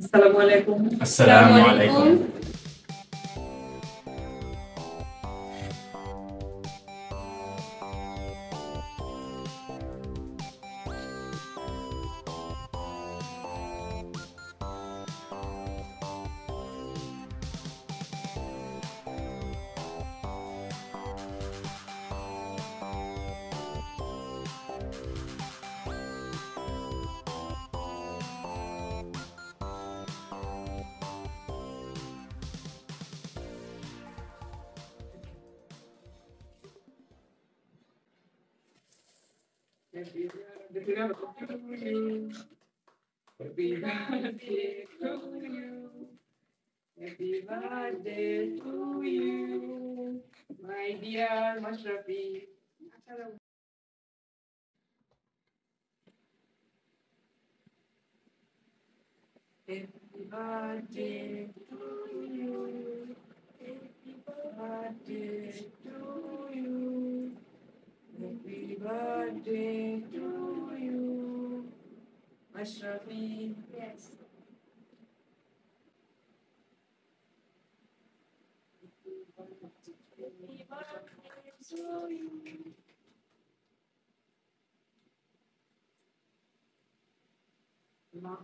আসসালামু আলাইকুম। আসসালামু আলাইকুম। Happy birthday to you. Happy birthday to you. Happy birthday to you. My dear Mashrafi. Happy birthday to you. Happy birthday to you. Happy birthday to you. Mashrafi. Yes. Happy birthday to you. Mom.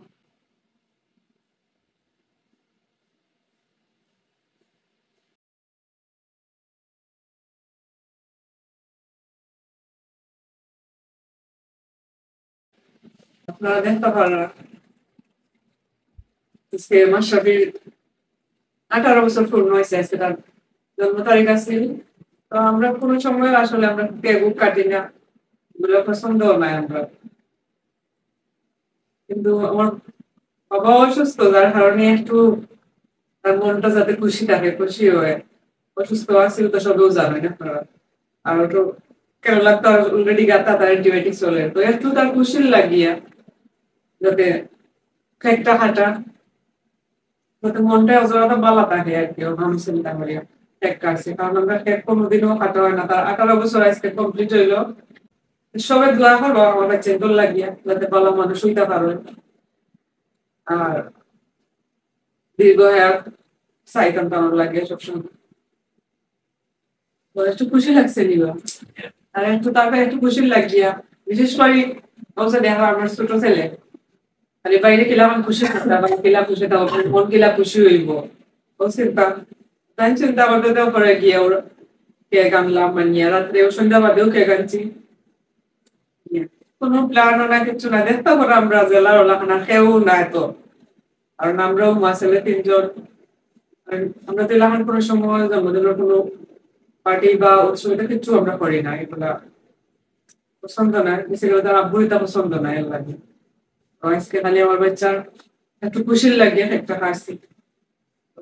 আপনারা দেখতে পারেন আজকে মাশরাফির 18 বছর পূর্ণ হয়েছে আজকে তার জন্ম তারিখ আছে। তো আমরা কোনো সময় আসলে আমরা কেক কাটি না, এগুলো পছন্দও নাই আমরা। কিন্তু আমার বাবা অসুস্থ, যার কারণে একটু তার মনটা যাতে খুশি থাকে, খুশি হয়। অসুস্থ আছিল তো সবেও জানেন আপনারা। আর একটু কেরলা তো অলরেডি গাতা তার অ্যান্টিবায়োটিক চলে, তো একটু তার খুশির লাগিয়া যাতে কেকটা কাটা, যাতে মনটা অজরাটা বালা থাকে আর কি, আমি চিন্তা করি কেক কাটছে। কারণ আমরা কেক কোনোদিনও কাটা হয় না, তার 18 বছর আজকে কমপ্লিট হইলো। সবাই দোয়া করবো আমার কাছে দোল লাগিয়া, যাতে ভালো মানুষ হইতে পারে আর দীর্ঘ হায়াত চাইতাম তেমন লাগে সবসময়। তো একটু খুশি লাগছে নিবা, আর একটু তারপরে একটু খুশি লাগিয়া, বিশেষ করে অবশ্য দেখা আমার ছোট ছেলে মানে বাইরে গেলে আমার খুশি থাকতে, বাইরে গেলে খুশি থাকবো, মন গেলা খুশি হইব। ও চিন্তা তাই চিন্তা করতে দেওয়া পরে গিয়ে ওর কেক আনলাম, মানিয়া রাত্রে ও সন্ধ্যা বাদেও কেক আনছি। কোনো প্ল্যানও না, কিছু না, দেখতে পারো আমরা জেলার ওলাখানা কেউ নাই তো। কারণ আমরাও মা ছেলে তিনজন, আর আমরা তো এলাকার কোনো সময় জন্মদিনের কোনো পার্টি বা উৎসবটা কিছু আমরা করি না, এগুলা পছন্দ না, বেশিরভাগ তার আব্বুর এটা পছন্দ না এর লাগে। তো আজকে খালি আমার বাচ্চার একটু খুশির লাগে একটা খাচ্ছি।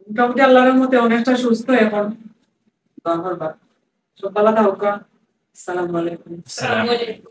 মোটামুটি আল্লাহর মতে অনেকটা সুস্থ এখন। দোয়া করবা, সব ভালো থাকুক। আসসালামু আলাইকুম। আসসালামু আলাইকুম।